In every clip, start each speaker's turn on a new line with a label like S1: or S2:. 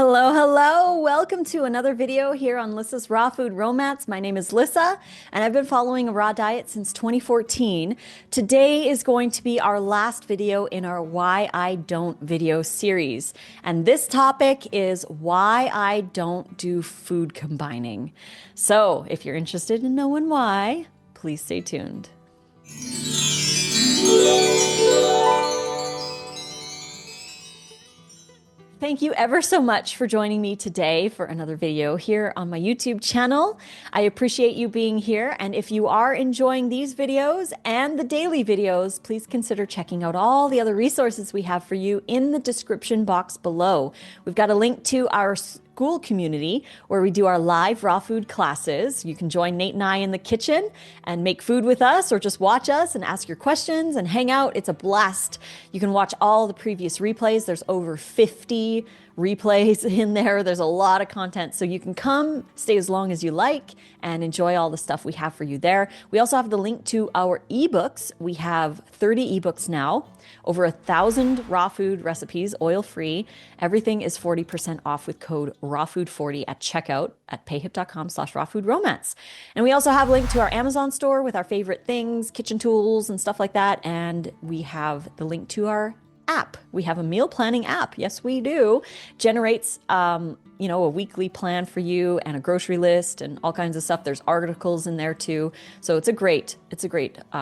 S1: Hello, hello. Welcome to another video here on Lissa's Raw Food Romance. My name is Lissa, and I've been following a raw diet since 2014. Today is going to be our last video in our Why I Don't video series. And this topic is why I don't do food combining. So if you're interested in knowing why, please stay tuned. Thank you ever so much for joining me today for another video here on my YouTube channel. I appreciate you being here, and if you are enjoying these videos and the daily videos, please consider checking out all the other resources we have for you in the description box below. We've got a link to our school community where we do our live raw food classes. You can join Nate and I in the kitchen and make food with us, or just watch us and ask your questions and hang out. It's a blast. You can watch all the previous replays. There's over 50 replays in there. There's a lot of content, so you can come, stay as long as you like, and enjoy all the stuff we have for you there. We also have the link to our ebooks. We have 30 ebooks now, over 1,000 raw food recipes, oil-free. Everything is 40% off with code RAWFOOD40 at checkout at payhip.com/rawfoodromance. And we also have a link to our Amazon store with our favorite things, kitchen tools and stuff like that. And we have the link to our app. We have a meal planning app. Yes, we do. Generates, a weekly plan for you and a grocery list and all kinds of stuff. There's articles in there too. So it's a great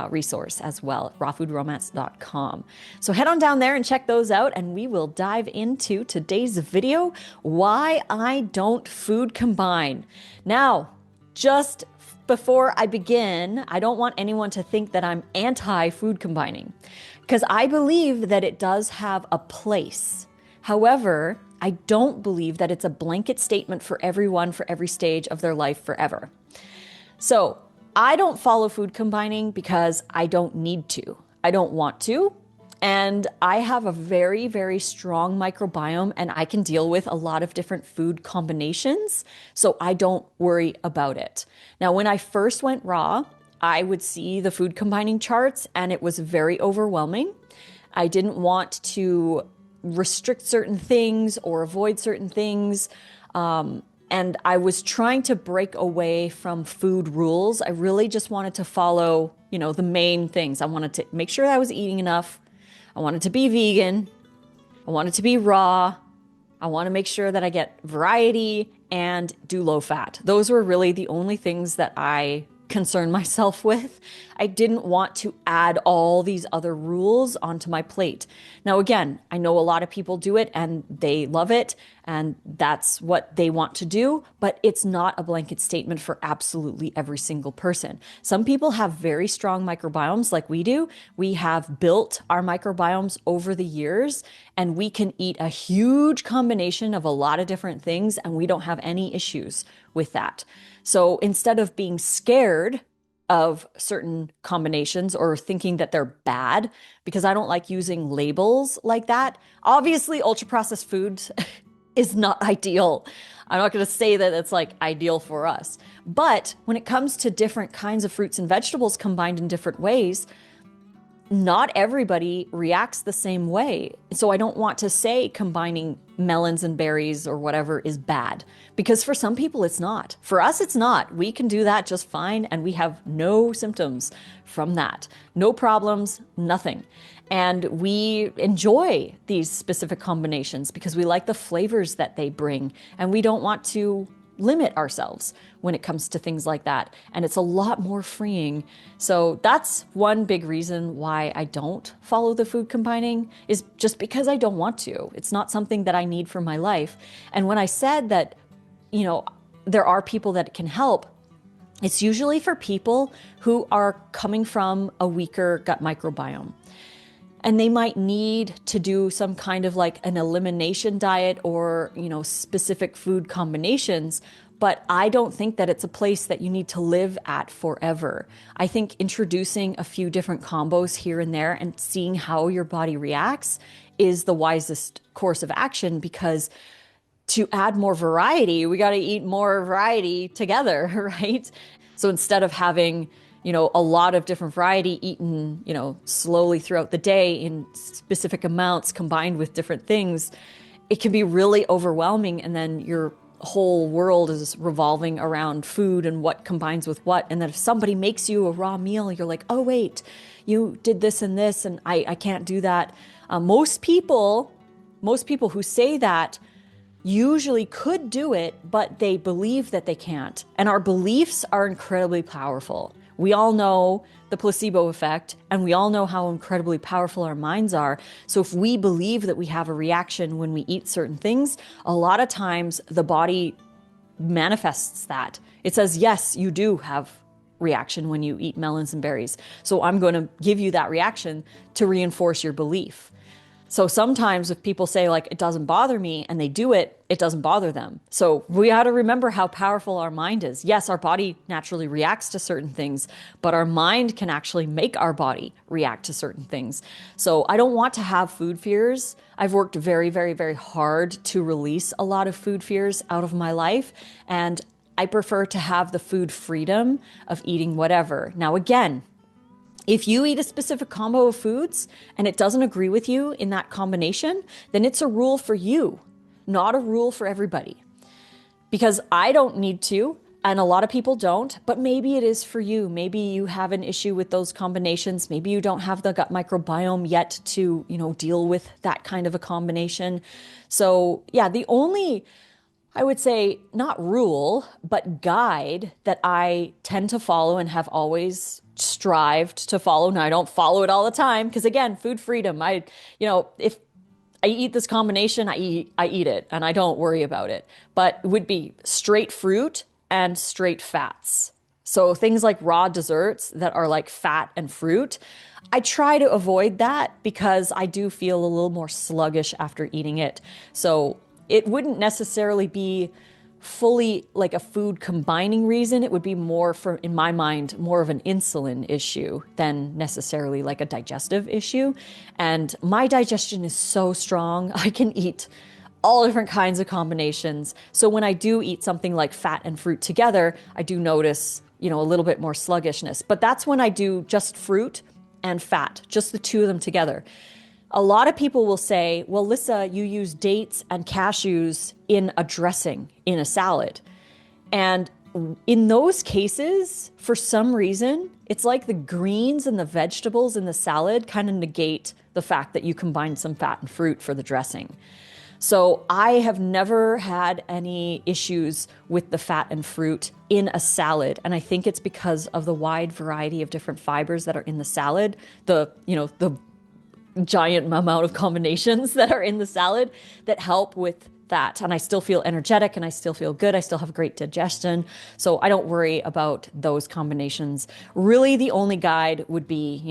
S1: resource as well at rawfoodromance.com. So head on down there and check those out, and we will dive into today's video, why I don't food combine. Now, just before I begin, I don't want anyone to think that I'm anti-food combining, because I believe that it does have a place. However, I don't believe that it's a blanket statement for everyone for every stage of their life forever. So I don't follow food combining because I don't need to. I don't want to. And I have a very, very strong microbiome, and I can deal with a lot of different food combinations. So I don't worry about it. Now, when I first went raw, I would see the food combining charts, and it was very overwhelming. I didn't want to restrict certain things or avoid certain things. And I was trying to break away from food rules. I really just wanted to follow, the main things. I wanted to make sure I was eating enough. I wanted to be vegan. I wanted to be raw. I want to make sure that I get variety and do low fat. Those were really the only things that I concern myself with. I didn't want to add all these other rules onto my plate. Now, again, I know a lot of people do it and they love it, and that's what they want to do, but it's not a blanket statement for absolutely every single person. Some people have very strong microbiomes like we do. We have built our microbiomes over the years, and we can eat a huge combination of a lot of different things, and we don't have any issues with that. So instead of being scared of certain combinations or thinking that they're bad, because I don't like using labels like that. Obviously, ultra processed foods is not ideal. I'm not going to say that it's like ideal for us. But when it comes to different kinds of fruits and vegetables combined in different ways, not everybody reacts the same way. So I don't want to say combining melons and berries or whatever is bad, because for some people it's not. For us, it's not. We can do that just fine, and we have no symptoms from that. No problems, nothing. And we enjoy these specific combinations because we like the flavors that they bring, and we don't want to limit ourselves when it comes to things like that. And it's a lot more freeing. So that's one big reason why I don't follow the food combining, is just because I don't want to. It's not something that I need for my life. And when I said that, there are people that it can help, it's usually for people who are coming from a weaker gut microbiome. And they might need to do some kind of like an elimination diet or, specific food combinations. But I don't think that it's a place that you need to live at forever. I think introducing a few different combos here and there and seeing how your body reacts is the wisest course of action, because to add more variety, we got to eat more variety together, right? So instead of having a lot of different variety eaten, slowly throughout the day in specific amounts combined with different things, it can be really overwhelming. And then your whole world is revolving around food and what combines with what. And then if somebody makes you a raw meal, you're like, oh, wait, you did this and this, and I can't do that. Most people who say that usually could do it, but they believe that they can't. And our beliefs are incredibly powerful. We all know the placebo effect, and we all know how incredibly powerful our minds are. So if we believe that we have a reaction when we eat certain things, a lot of times the body manifests that. It says, yes, you do have reaction when you eat melons and berries. So I'm going to give you that reaction to reinforce your belief. So sometimes if people say like, it doesn't bother me, and they do it, it doesn't bother them. So we got to remember how powerful our mind is. Yes, our body naturally reacts to certain things, but our mind can actually make our body react to certain things. So I don't want to have food fears. I've worked very, very, very hard to release a lot of food fears out of my life. And I prefer to have the food freedom of eating whatever. Now, again, if you eat a specific combo of foods and it doesn't agree with you in that combination, then it's a rule for you, not a rule for everybody. Because I don't need to, and a lot of people don't, but maybe it is for you. Maybe you have an issue with those combinations. Maybe you don't have the gut microbiome yet to, deal with that kind of a combination. So yeah, the only, I would say, not rule, but guide that I tend to follow and have always strived to follow. Now, I don't follow it all the time because, again, food freedom. If I eat this combination, I eat it and I don't worry about it. But it would be straight fruit and straight fats. So things like raw desserts that are like fat and fruit, I try to avoid that because I do feel a little more sluggish after eating it. So it wouldn't necessarily be fully like a food combining reason. It would be more, for, in my mind, more of an insulin issue than necessarily like a digestive issue. And my digestion is so strong. I can eat all different kinds of combinations. So when I do eat something like fat and fruit together, I do notice, a little bit more sluggishness. But that's when I do just fruit and fat, just the two of them together. A lot of people will say, well, Lissa, you use dates and cashews in a dressing, in a salad. And in those cases, for some reason, it's like the greens and the vegetables in the salad kind of negate the fact that you combine some fat and fruit for the dressing. So I have never had any issues with the fat and fruit in a salad. And I think it's because of the wide variety of different fibers that are in the salad, the giant amount of combinations that are in the salad that help with that. And I still feel energetic and I still feel good. I still have great digestion. So I don't worry about those combinations. Really, the only guide would be,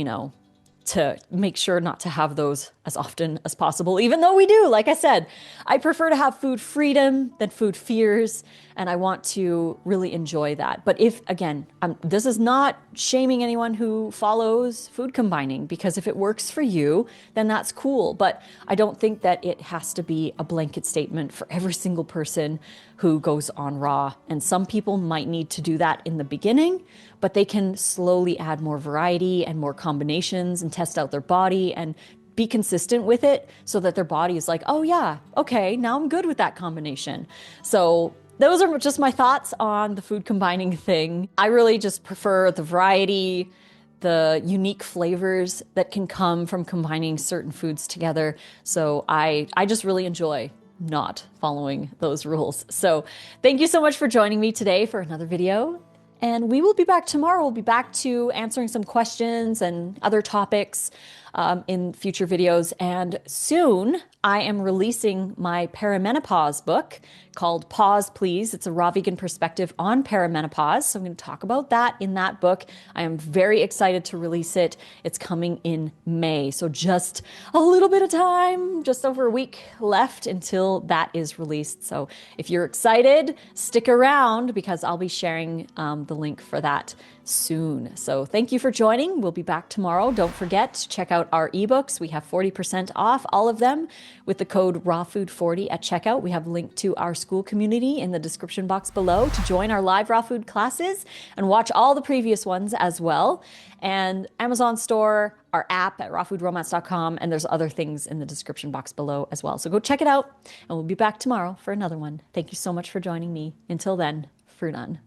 S1: to make sure not to have those as often as possible, even though we do. Like I said, I prefer to have food freedom than food fears, and I want to really enjoy that. But if, again, this is not shaming anyone who follows food combining, because if it works for you, then that's cool. But I don't think that it has to be a blanket statement for every single person who goes on raw. And some people might need to do that in the beginning, but they can slowly add more variety and more combinations and test out their body and be consistent with it so that their body is like, oh yeah, okay, now I'm good with that combination. So those are just my thoughts on the food combining thing. I really just prefer the variety, the unique flavors that can come from combining certain foods together. So I just really enjoy not following those rules. So thank you so much for joining me today for another video. And we will be back tomorrow. We'll be back to answering some questions and other topics in future videos. And soon I am releasing my perimenopause book called Pause Please. It's a raw vegan perspective on perimenopause. So I'm going to talk about that in that book. I am very excited to release it. It's coming in May. So just a little bit of time, just over a week left until that is released. So if you're excited, stick around because I'll be sharing the link for that soon. So thank you for joining. We'll be back tomorrow. Don't forget to check out our ebooks. We have 40% off all of them with the code rawfood40 at checkout. We have a link to our school community in the description box below to join our live raw food classes and watch all the previous ones as well. And Amazon store, our app at rawfoodromance.com, and there's other things in the description box below as well. So go check it out, and we'll be back tomorrow for another one. Thank you so much for joining me. Until then, fruit on.